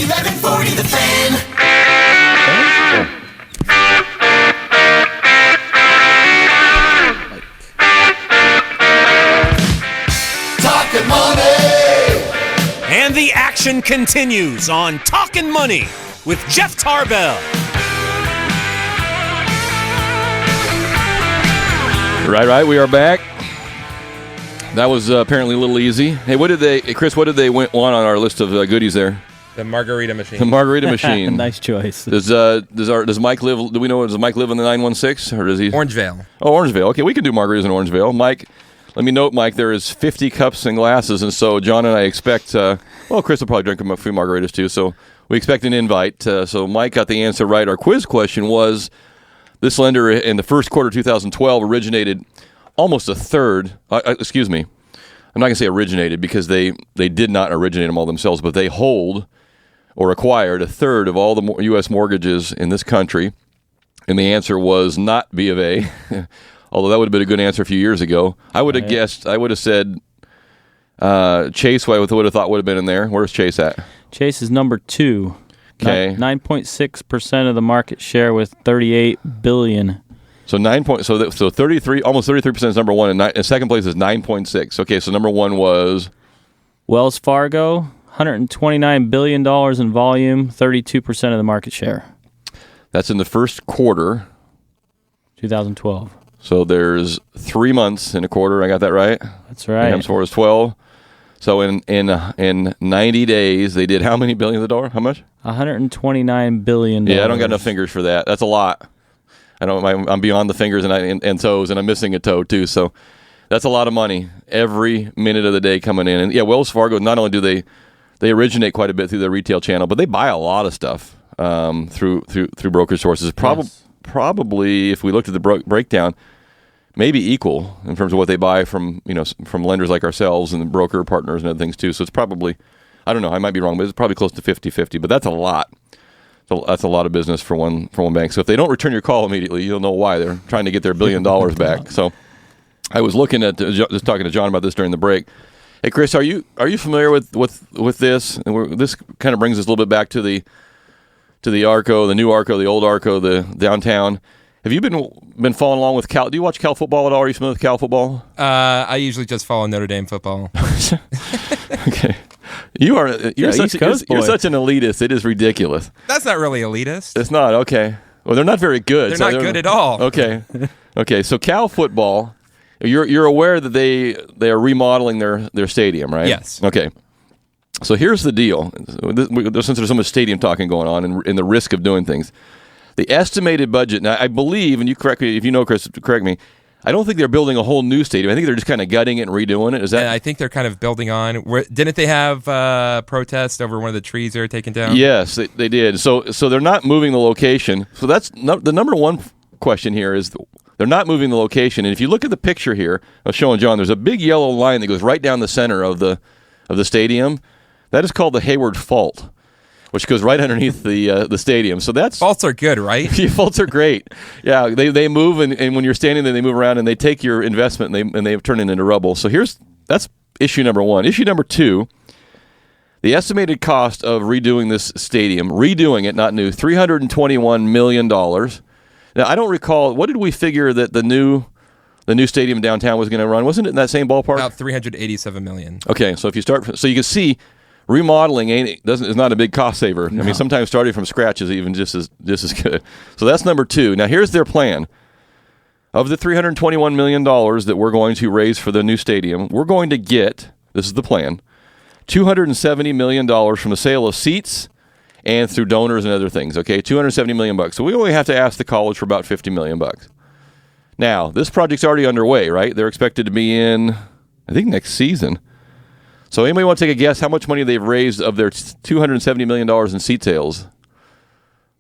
1140 The Fan. Talkin Money. And the action continues on Talkin Money with Jeff Tarbell. Right. We are back. That was apparently a little easy. Hey, Chris, what did they want on our list of goodies there? The margarita machine. The margarita machine. Nice choice. Does Mike live? Do we know? Does Mike live in the 916 or does he? Orangevale. Oh, Orangevale. Okay, we can do margaritas in Orangevale. Mike, let me note, Mike, there is 50 cups and glasses, and so John and I expect. Chris will probably drink a few margaritas too. So we expect an invite. So Mike got the answer right. Our quiz question was: this lender in the first quarter of 2012 originated almost a third. Excuse me. I'm not going to say originated because they did not originate them all themselves, but they hold or acquired a third of all the U.S. mortgages in this country. And the answer was not B of A, although that would have been a good answer a few years ago. I would have guessed, I would have said Chase, I would have thought would have been in there. Where's Chase at? Chase is number 2. Okay. 9.6% of the market share with $38 billion. So 33, almost 33% is number one, and second place is 9.6. Okay, so number one was Wells Fargo, $129 billion in volume, 32% of the market share. That's in the first quarter, 2012. So there's 3 months in a quarter. I got that right? That's right. Times 4 is 12. So in 90 days, they did how many billions of dollars? How much? $129 billion. Yeah, I don't got enough fingers for that. That's a lot. I'm beyond the fingers and toes, and I'm missing a toe too. So that's a lot of money every minute of the day coming in. And yeah, Wells Fargo, not only do they originate quite a bit through their retail channel, but they buy a lot of stuff through brokerage sources. Probably, if we looked at the breakdown, maybe equal in terms of what they buy from lenders like ourselves and the broker partners and other things too. So it's probably, I don't know, I might be wrong, but it's probably close to 50-50. But that's a lot. That's a lot of business for one bank. So if they don't return your call immediately, you'll know why. They're trying to get their $1 billion back. So I was looking at just talking to John about this during the break. Hey, Chris, are you familiar with this? And this kind of brings us a little bit back to the Arco, the new Arco, the old Arco, the downtown. Have you been following along with Cal? Do you watch Cal football at all? Are you familiar with Cal football? I usually just follow Notre Dame football. Okay. You're such an elitist. It is ridiculous. That's not really elitist. It's not. Okay. Well, they're not very good. They're not good at all. Okay. Okay. So Cal football, you're aware that they are remodeling their stadium, right? Yes. Okay. So here's the deal. Since there's so much stadium talking going on and the risk of doing things, the estimated budget. Now, I believe, and you correct me if you know, Chris, correct me. I don't think they're building a whole new stadium. I think they're just kind of gutting it and redoing it. Is that? Yeah, I think they're kind of building on. Didn't they have protest over one of the trees they were taking down? Yes, they did. So they're not moving the location. So that's the number one question here is they're not moving the location. And if you look at the picture here, I was showing John, there's a big yellow line that goes right down the center of the stadium. That is called the Hayward Fault, which goes right underneath the stadium. So that's faults are good, right? Faults are great. Yeah, they move and when you're standing there, they move around and they take your investment and they turn it into rubble. So that's issue number one. Issue number two, the estimated cost of redoing this stadium, redoing it, not new, $321 million. Now I don't recall, what did we figure that the new stadium downtown was going to run? Wasn't it in that same ballpark? About $387 million. Okay, so if you start, so you can see. Remodeling is not a big cost saver. No. I mean, sometimes starting from scratch is even just as good. So that's number two. Now here's their plan. Of the $321 million that we're going to raise for the new stadium, we're going to get, this is the plan, $270 million from the sale of seats and through donors and other things. Okay, $270 million. So we only have to ask the college for about $50 million. Now this project's already underway, right? They're expected to be in, I think, next season. So anybody want to take a guess how much money they've raised of their $270 million in seat sales?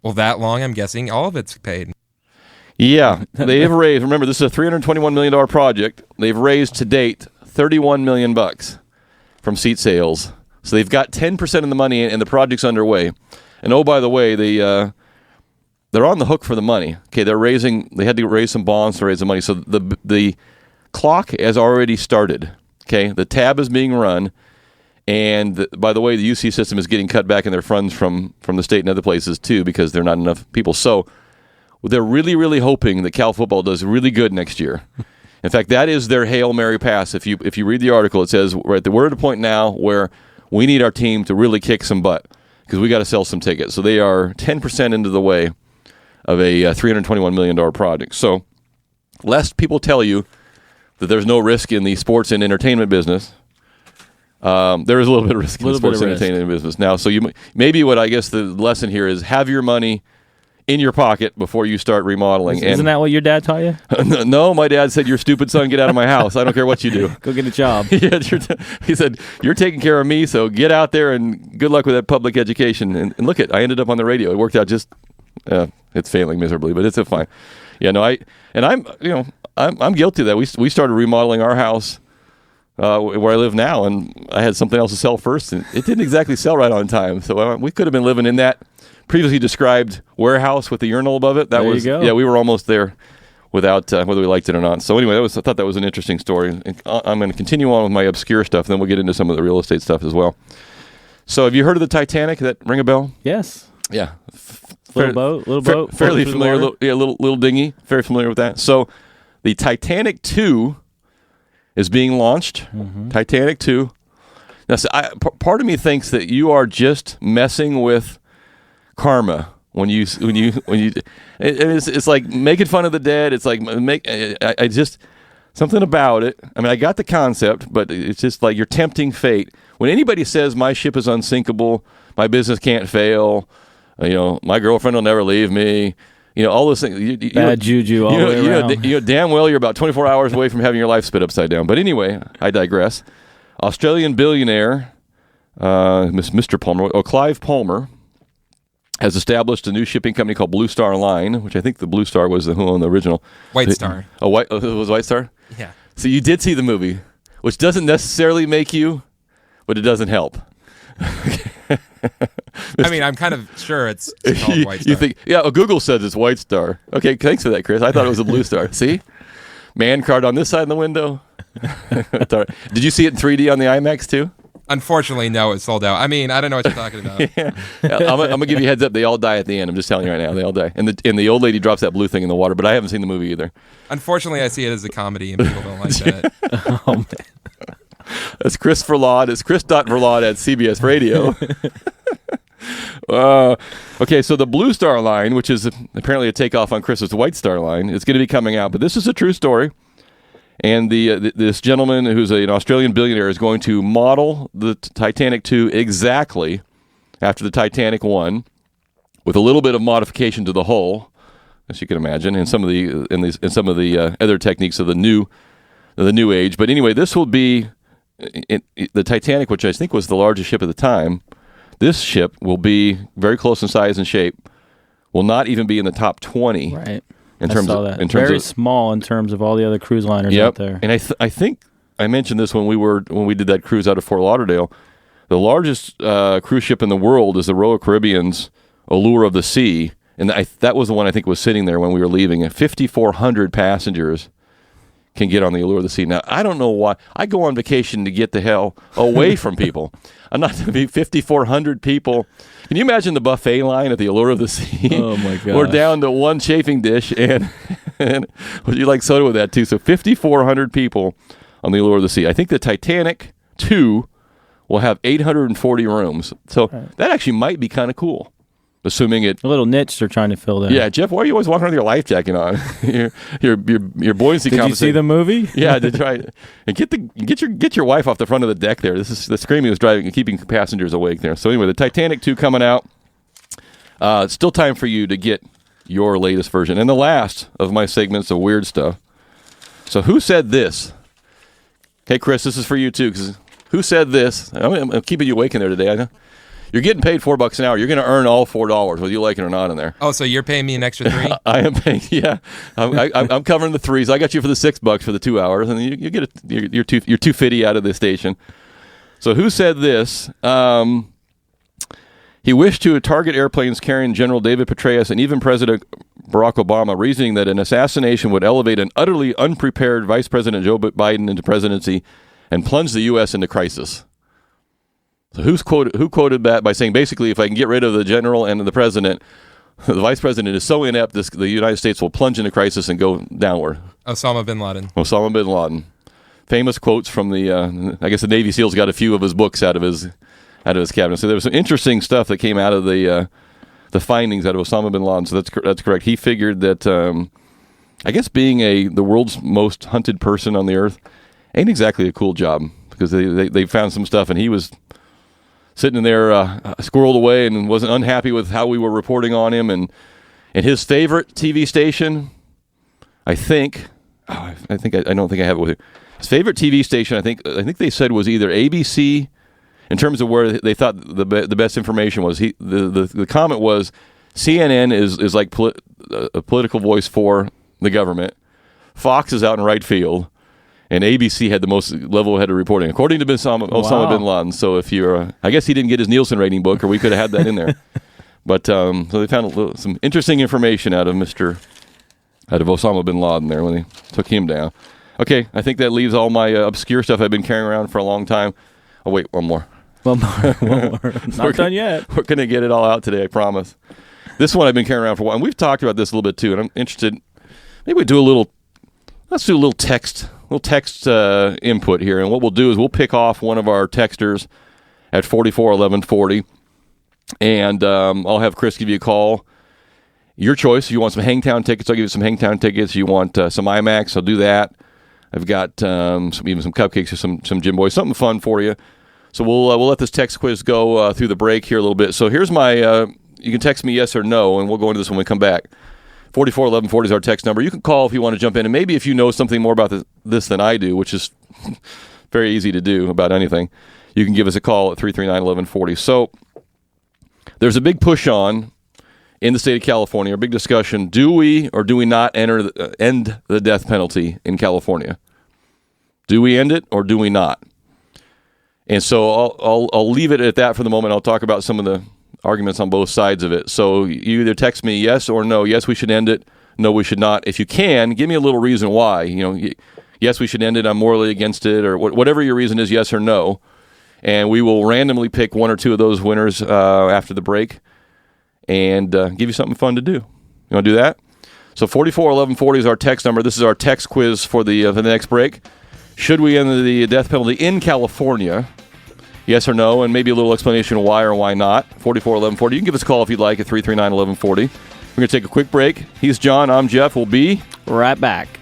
Well, that long, I'm guessing all of it's paid. Yeah, they've raised, remember, this is a $321 million project. They've raised to date $31 million from seat sales. So they've got 10% of the money and the project's underway. And oh, by the way, they're on the hook for the money. Okay, they had to raise some bonds to raise the money. So the clock has already started. Okay, the tab is being run, And by the way, the UC system is getting cut back in their funds from the state and other places too because there are not enough people. So they're really, really hoping that Cal football does really good next year. In fact, that is their Hail Mary pass. If you read the article, it says we're at a point now where we need our team to really kick some butt because we got to sell some tickets. So they are 10% into the way of a $321 million project. So lest people tell you that there's no risk in the sports and entertainment business, there is a little bit of risk in the sports and entertainment business now. So maybe what I guess the lesson here is have your money in your pocket before you start remodeling. Isn't that what your dad taught you? No, my dad said, "You're stupid son, get out of my house. I don't care what you do. Go get a job." Yeah, he said, "You're taking care of me, so get out there and good luck with that public education." And look I ended up on the radio. It worked out just. It's failing miserably, but it's fine. Yeah, no, I'm guilty of that. We started remodeling our house where I live now, and I had something else to sell first, and it didn't exactly sell right on time. So we could have been living in that previously described warehouse with the urinal above it. You go. Yeah, we were almost there without whether we liked it or not. So anyway, I thought that was an interesting story. And I'm going to continue on with my obscure stuff, and then we'll get into some of the real estate stuff as well. So have you heard of the Titanic? That ring a bell? Yes. Yeah. Little boat. Fairly familiar. Little dinghy. Very familiar with that. So the Titanic II is being launched. Mm-hmm. Titanic II. Now, so part of me thinks that you are just messing with karma when you it's like making fun of the dead. It's like I just something about it. I mean, I got the concept, but it's just like you're tempting fate. When anybody says my ship is unsinkable, my business can't fail, my girlfriend will never leave me, all those things. Bad juju all the way around. You know damn well you're about 24 hours away from having your life spit upside down. But anyway, I digress. Australian billionaire, Mr. Palmer, Clive Palmer, has established a new shipping company called Blue Star Line, which I think the Blue Star was who owned the original. White Star. It was White Star? Yeah. So you did see the movie, which doesn't necessarily make you, but it doesn't help. I mean, I'm kind of sure it's called White Star. You think, Google says it's White Star. Okay, thanks for that, Chris. I thought it was a Blue Star. See? Man card on this side of the window. Did you see it in 3D on the IMAX too? Unfortunately, no, it's sold out. I mean, I don't know what you're talking about. Yeah. I'm gonna give you a heads up. They all die at the end. I'm just telling you right now. They all die. And the old lady drops that blue thing in the water. But I haven't seen the movie either. Unfortunately, I see it as a comedy, and people don't like that. Oh man. That's Chris Verlaud. It's Chris.Verlaud at CBS Radio. Okay, so the Blue Star Line, which is apparently a takeoff on Chris's White Star Line, is going to be coming out. But this is a true story. And this gentleman who's an Australian billionaire is going to model the Titanic II exactly after the Titanic I, with a little bit of modification to the hull, as you can imagine, and some of the other techniques of the new age. But anyway, this will be the Titanic, which I think was the largest ship at the time. This ship will be very close in size and shape. Will not even be in the top 20. Right. In terms very small in terms of all the other cruise liners out there. And I think I mentioned this when we did that cruise out of Fort Lauderdale. The largest cruise ship in the world is the Royal Caribbean's Allure of the Sea, and that was the one I think was sitting there when we were leaving. And 5,400 passengers can get on the Allure of the Sea. Now, I don't know why. I go on vacation to get the hell away from people. I'm not going to be 5,400 people. Can you imagine the buffet line at the Allure of the Sea? Oh, my God. We're down to one chafing dish, and would you like soda with that, too? So 5,400 people on the Allure of the Sea. I think the Titanic II will have 840 rooms. So that actually might be kind of cool. Assuming it, a little niche they're trying to fill there. Yeah, Jeff, why are you always walking around with your life jacket on? your buoyancy. Did you see the movie? Yeah, to try and get your wife off the front of the deck there. This is the screaming was driving and keeping passengers awake there. So anyway, the Titanic II coming out. It's still time for you to get your latest version and the last of my segments of weird stuff. So who said this? Hey, Chris, this is for you too. Because who said this? I'm keeping you awake in there today. I know. You're getting paid $4 an hour. You're going to earn all $4, whether you like it or not, in there. Oh, so you're paying me an extra $3? I am paying. Yeah, I'm covering the $3s. I got you for the $6 for the 2 hours, and you get your $250 out of the station. So who said this? He wished to target airplanes carrying General David Petraeus and even President Barack Obama, reasoning that an assassination would elevate an utterly unprepared Vice President Joe Biden into presidency and plunge the U.S. into crisis. So who quoted that by saying basically, if I can get rid of the general and the president, the vice president is so inept, the United States will plunge into crisis and go downward. Osama Bin Laden. Osama Bin Laden. Famous quotes from the, I guess the Navy SEALs got a few of his books out of his cabinet. So there was some interesting stuff that came out of the findings out of Osama Bin Laden. So that's correct. He figured that, I guess being the world's most hunted person on the earth ain't exactly a cool job, because they found some stuff and he was sitting in there squirreled away and wasn't unhappy with how we were reporting on him. And his favorite TV station, I don't think I have it with you. His favorite TV station, I think they said, was either ABC, in terms of where they thought the best information was. The comment was CNN is like a political voice for the government. Fox is out in right field, and ABC had the most level-headed reporting, according to Osama Bin Laden. So if you're, I guess he didn't get his Nielsen rating book, or we could have had that in there. But so they found some interesting information out of Osama Bin Laden there when they took him down. Okay, I think that leaves all my obscure stuff I've been carrying around for a long time. Oh, wait, one more. One more. Not done yet. We're going to get it all out today, I promise. This one I've been carrying around for a while, and we've talked about this a little bit too, and I'm interested. Maybe let's do a little text input here, and what we'll do is we'll pick off one of our texters at 441140, and I'll have Chris give you a call. Your choice. If you want some Hangtown tickets, I'll give you some Hangtown tickets. You want some IMAX, I'll do that. I've got even some cupcakes or some Jim Boys, something fun for you. So we'll let this text quiz go through the break here a little bit. So here's my, you can text me yes or no, and we'll go into this when we come back. 441140 is our text number. You can call if you want to jump in, and maybe if you know something more about this than I do, which is very easy to do about anything, you can give us a call at 339-1140. So there's a big push on in the state of California, a big discussion. Do we or do we not end the death penalty in California? Do we end it or do we not? And so I'll leave it at that for the moment. I'll talk about some of the arguments on both sides of it. So you either text me yes or no. Yes, we should end it. No, we should not. If you can, give me a little reason why. Yes, we should end it. I'm morally against it, or whatever your reason is, yes or no. And we will randomly pick one or two of those winners after the break, and give you something fun to do. You want to do that? So 441140 is our text number. This is our text quiz for the next break. Should we end the death penalty in California? Yes or no, and maybe a little explanation of why or why not. 441140. You can give us a call if you'd like at 339-1140. We're going to take a quick break. He's John. I'm Jeff. We'll be right back.